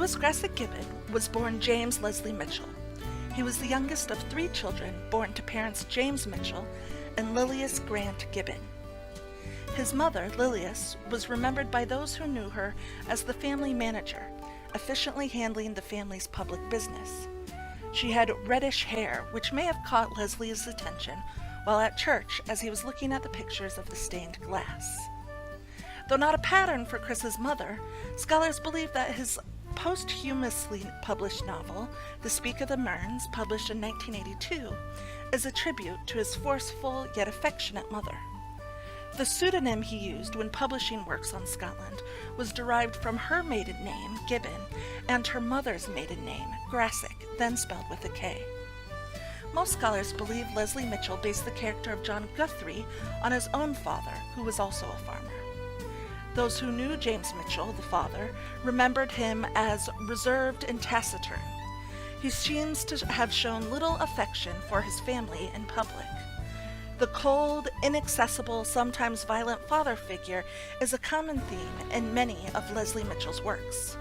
Louis Grassic Gibbon was born James Leslie Mitchell. He was the youngest of 3 children born to parents James Mitchell and Lilias Grant Gibbon. His mother, Lilias, was remembered by those who knew her as the family manager, efficiently handling the family's public business. She had reddish hair, which may have caught Leslie's attention while at church as he was looking at the pictures of the stained glass. Though not a pattern for Chris's mother, scholars believe that his posthumously published novel, The Speak of the Mearns, published in 1982, is a tribute to his forceful yet affectionate mother. The pseudonym he used when publishing works on Scotland was derived from her maiden name, Gibbon, and her mother's maiden name, Grassic, then spelled with a K. Most scholars believe Leslie Mitchell based the character of John Guthrie on his own father, who was also a farmer. Those who knew James Mitchell, the father, remembered him as reserved and taciturn. He seems to have shown little affection for his family in public. The cold, inaccessible, sometimes violent father figure is a common theme in many of Leslie Mitchell's works.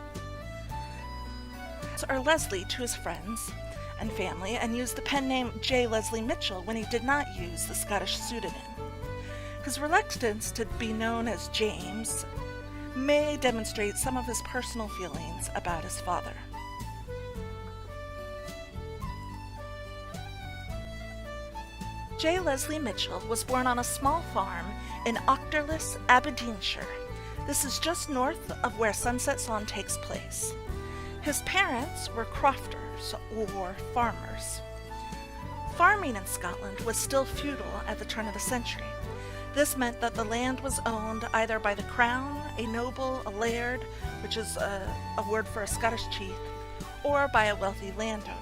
Or Leslie to his friends and family and used the pen name J. Leslie Mitchell when he did not use the Scottish pseudonym. His reluctance to be known as James may demonstrate some of his personal feelings about his father. J. Leslie Mitchell was born on a small farm in Auchterless, Aberdeenshire. This is just north of where Sunset Song takes place. His parents were crofters, or farmers. Farming in Scotland was still feudal at the turn of the century. This meant that the land was owned either by the crown, a noble, a laird, which is a word for a Scottish chief, or by a wealthy landowner.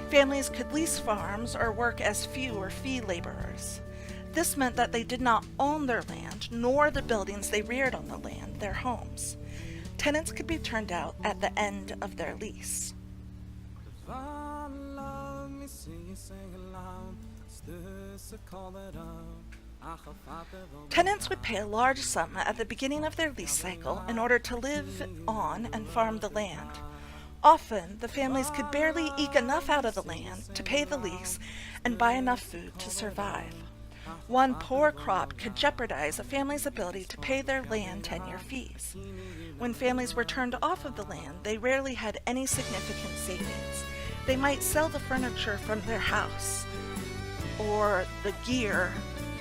Families could lease farms or work as few or fee laborers. This meant that they did not own their land, nor the buildings they reared on the land, their homes. Tenants could be turned out at the end of their lease. Tenants would pay a large sum at the beginning of their lease cycle in order to live on and farm the land. Often, the families could barely eke enough out of the land to pay the lease and buy enough food to survive. One poor crop could jeopardize a family's ability to pay their land tenure fees. When families were turned off of the land, they rarely had any significant savings. They might sell the furniture from their house or the gear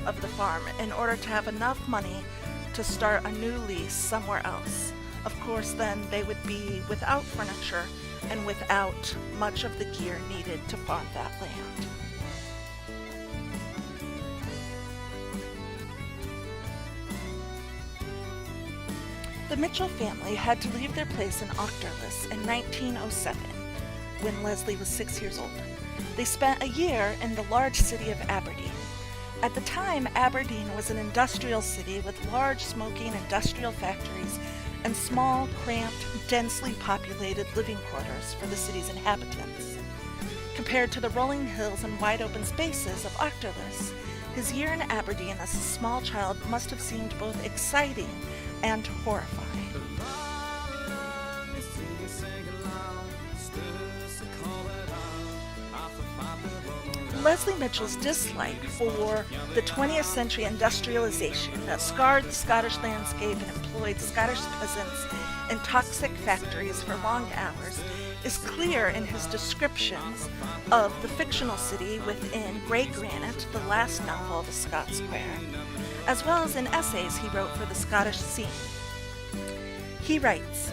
of the farm in order to have enough money to start a new lease somewhere else. Of course, then they would be without furniture and without much of the gear needed to farm that land. The Mitchell family had to leave their place in Auchterless in 1907, when Leslie was 6 years old. They spent a year in the large city of Aberdeen. At the time, Aberdeen was an industrial city with large smoking industrial factories and small, cramped, densely populated living quarters for the city's inhabitants. Compared to the rolling hills and wide open spaces of Auchterless, his year in Aberdeen as a small child must have seemed both exciting and horrifying. Leslie Mitchell's dislike for the 20th century industrialization that scarred the Scottish landscape and employed Scottish peasants in toxic factories for long hours is clear in his descriptions of the fictional city within Grey Granite, the last novel of the Scots Square, as well as in essays he wrote for the Scottish scene. He writes,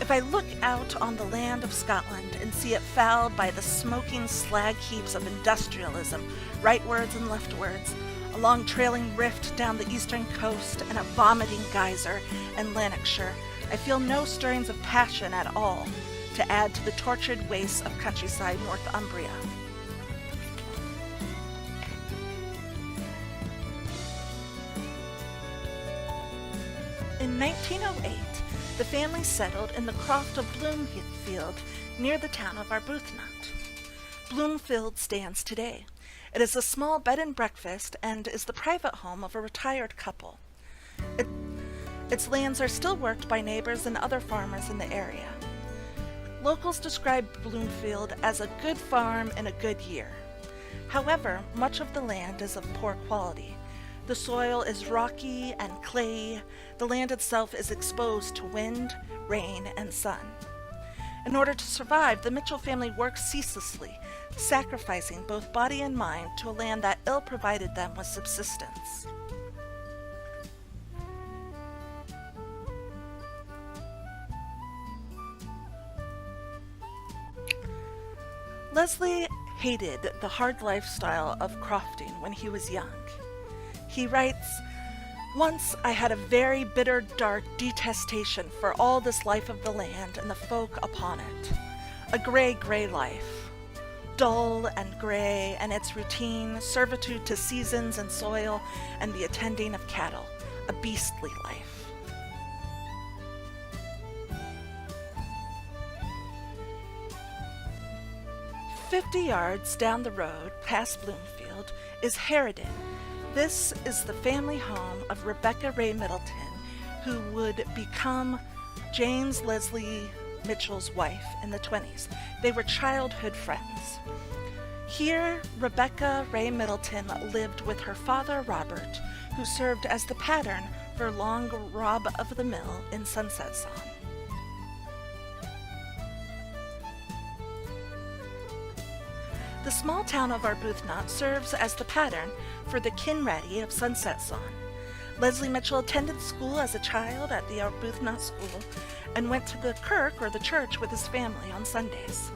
"If I look out on the land of Scotland and see it fouled by the smoking slag heaps of industrialism, rightwards and leftwards, a long trailing rift down the eastern coast and a vomiting geyser in Lanarkshire, I feel no stirrings of passion at all to add to the tortured wastes of countryside Northumbria." In 1908, the family settled in the croft of Bloomfield near the town of Arbuthnot. Bloomfield stands today. It is a small bed and breakfast and is the private home of a retired couple. Its lands are still worked by neighbors and other farmers in the area. Locals describe Bloomfield as a good farm in a good year. However, much of the land is of poor quality. The soil is rocky and clayey. The land itself is exposed to wind, rain, and sun. In order to survive, the Mitchell family worked ceaselessly, sacrificing both body and mind to a land that ill provided them with subsistence. Leslie hated the hard lifestyle of crofting when he was young. He writes, "Once I had a very bitter, dark detestation for all this life of the land and the folk upon it. A gray life, dull and gray, and its routine, servitude to seasons and soil, and the attending of cattle, a beastly life." "50 yards down the road, past Bloomfield, is Harridan. This is the family home of Rebecca Ray Middleton, who would become James Leslie Mitchell's wife in the 20s. They were childhood friends. Here, Rebecca Ray Middleton lived with her father, Robert, who served as the pattern for Long Rob of the Mill in Sunset Song. The small town of Arbuthnot serves as the pattern for the Kinratty of Sunset Song. Leslie Mitchell attended school as a child at the Arbuthnot School and went to the kirk or the church with his family on Sundays.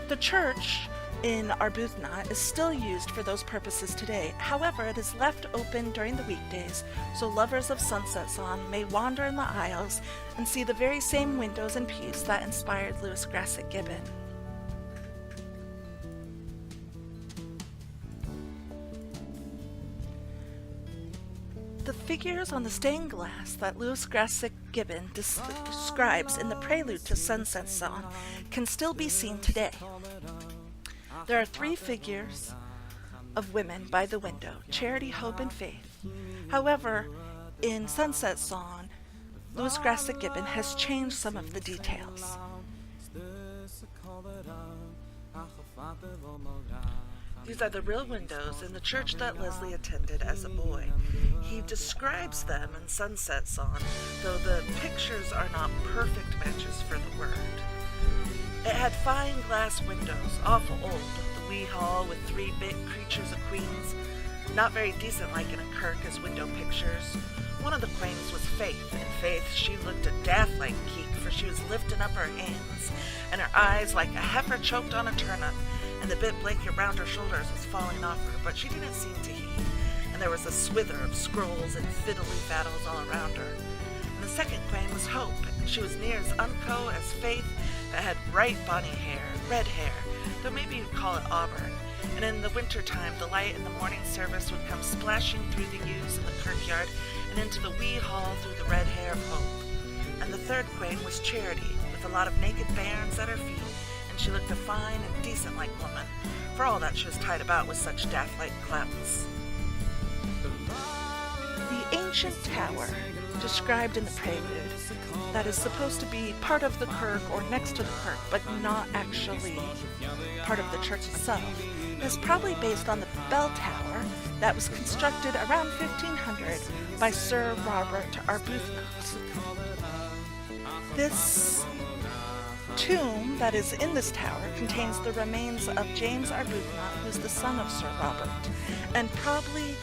The church in Arbuthnot is still used for those purposes today. However, it is left open during the weekdays, so lovers of Sunset Song may wander in the aisles and see the very same windows and pews that inspired Lewis Grassic Gibbon. The figures on the stained glass that Lewis Grassic Gibbon describes in the prelude to Sunset Song can still be seen today. There are 3 figures of women by the window, Charity, Hope, and Faith. However, in Sunset Song, Lewis Grassic Gibbon has changed some of the details. These are the real windows in the church that Leslie attended as a boy. He describes them in Sunset Song, though the pictures are not perfect matches for the word. It had fine glass windows, awful old, the wee hall with 3 big creatures of queens, not very decent like in a kirk as window pictures. One of the queens was Faith. In Faith, she looked a daft like Keek, for she was lifting up her hands, and her eyes like a heifer choked on a turnip, and the bit blanket round her shoulders was falling off her, but she didn't seem to heed, and there was a swither of scrolls and fiddly faddles all around her. And the second queen was Hope, and she was near as unco as Faith, but had bright bonny hair, red hair, though maybe you'd call it auburn, and in the winter time the light in the morning service would come splashing through the yews in the kirkyard and into the wee hall through the red hair of Hope. And the third queen was Charity, with a lot of naked bairns at her feet, and she looked a fine and decent like woman, for all that she was tied about with such daft-like clouts. The ancient tower, described in the prelude, that is supposed to be part of the kirk or next to the kirk, but not actually part of the church itself, is probably based on the bell tower that was constructed around 1500 by Sir Robert Arbuthnot. This tomb that is in this tower contains the remains of James Arbuthnot, who's the son of Sir Robert, and probably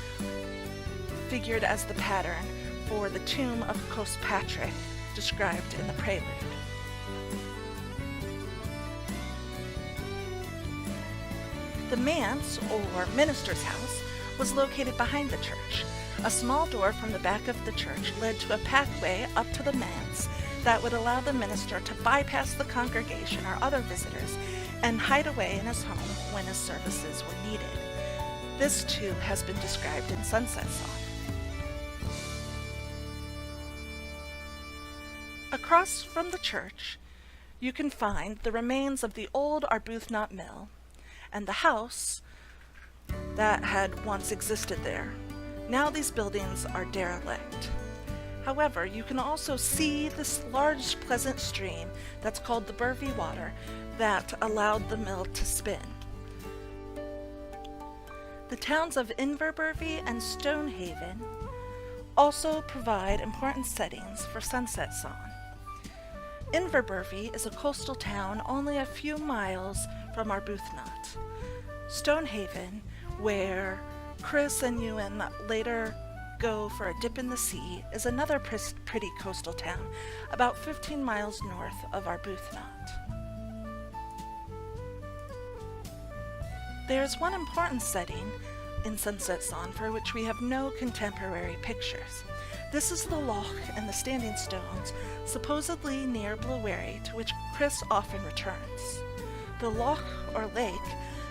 figured as the pattern for the tomb of Cospatrick described in the prelude. The manse, or minister's house, was located behind the church. A small door from the back of the church led to a pathway up to the manse that would allow the minister to bypass the congregation or other visitors and hide away in his home when his services were needed. This too has been described in Sunset Song. Across from the church, you can find the remains of the old Arbuthnot Mill and the house that had once existed there. Now these buildings are derelict. However, you can also see this large pleasant stream that's called the Burvey Water that allowed the mill to spin. The towns of Inverbervie and Stonehaven also provide important settings for sunset song. Inverbervie is a coastal town only a few miles from Arbuthnot. Stonehaven, where Chris and Ewan later go for a dip in the sea, is another pretty coastal town about 15 miles north of Arbuthnot. There's one important setting in Sunset Song for which we have no contemporary pictures. This is the loch and the standing stones, supposedly near Blairgowrie, to which Chris often returns. The loch, or lake,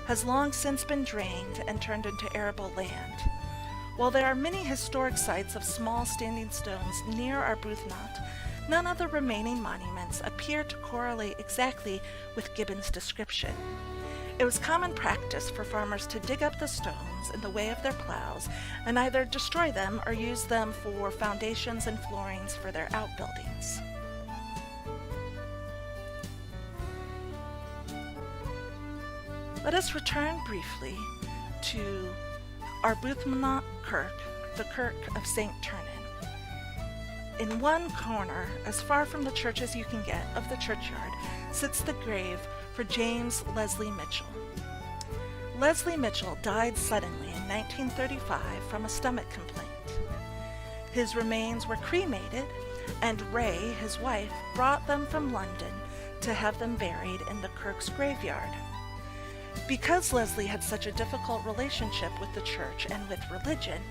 has long since been drained and turned into arable land. While there are many historic sites of small standing stones near Arbuthnot, none of the remaining monuments appear to correlate exactly with Gibbon's description. It was common practice for farmers to dig up the stones in the way of their plows and either destroy them or use them for foundations and floorings for their outbuildings. Let us return briefly to Arbuthnot Kirk, the Kirk of St. Turnin. In one corner, as far from the church as you can get of the churchyard, sits the grave for James Leslie Mitchell. Leslie Mitchell died suddenly in 1935 from a stomach complaint. His remains were cremated, and Ray, his wife, brought them from London to have them buried in the Kirk's graveyard. Because Leslie had such a difficult relationship with the church and with religion,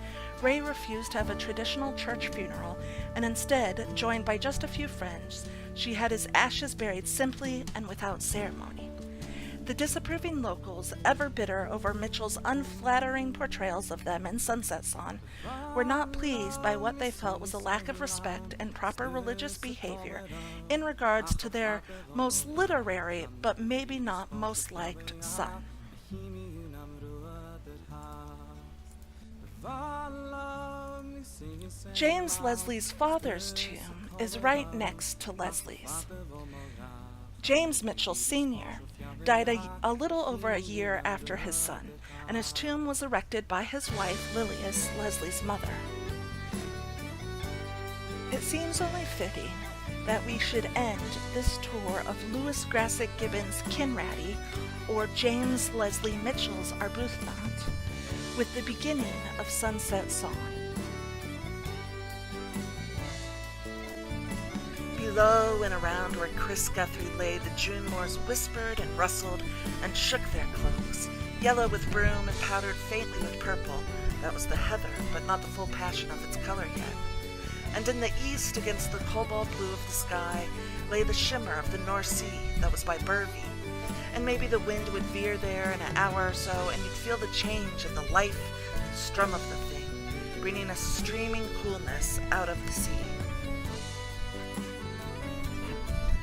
Ray refused to have a traditional church funeral, and instead, joined by just a few friends, she had his ashes buried simply and without ceremony. The disapproving locals, ever bitter over Mitchell's unflattering portrayals of them in Sunset Song, were not pleased by what they felt was a lack of respect and proper religious behavior in regards to their most literary, but maybe not most liked, son. James Leslie's father's tomb is right next to Leslie's. James Mitchell Sr. died a little over a year after his son, and his tomb was erected by his wife Lilias, Leslie's mother. It seems only fitting that we should end this tour of Lewis Grassic Gibbon's Kinratty, or James Leslie Mitchell's Arbuthnot, with the beginning of Sunset Song. Below and around where Chris Guthrie lay, the June moors whispered and rustled and shook their cloaks, yellow with broom and powdered faintly with purple. That was the heather, but not the full passion of its color yet. And in the east, against the cobalt blue of the sky, lay the shimmer of the North Sea that was by Burvey. And maybe the wind would veer there in an hour or so, and you'd feel the change in the life and strum of the thing, bringing a streaming coolness out of the sea.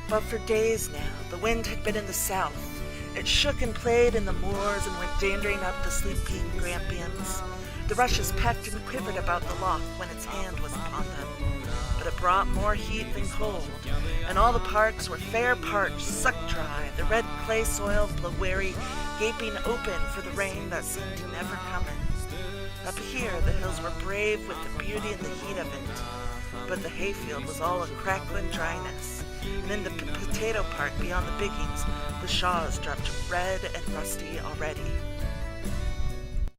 But for days now, the wind had been in the south. It shook and played in the moors and went dandering up the sleeping grampians. The rushes pecked and quivered about the loch when its hand was upon them. But it brought more heat than cold, and all the parks were fair parched, sucked dry, the red clay soil of Blairgowrie gaping open for the rain that seemed never coming. Up here, the hills were brave with the beauty and the heat of it, but the hayfield was all a crackling dryness, and in the potato park beyond the biggings, the shaws dropped red and rusty already.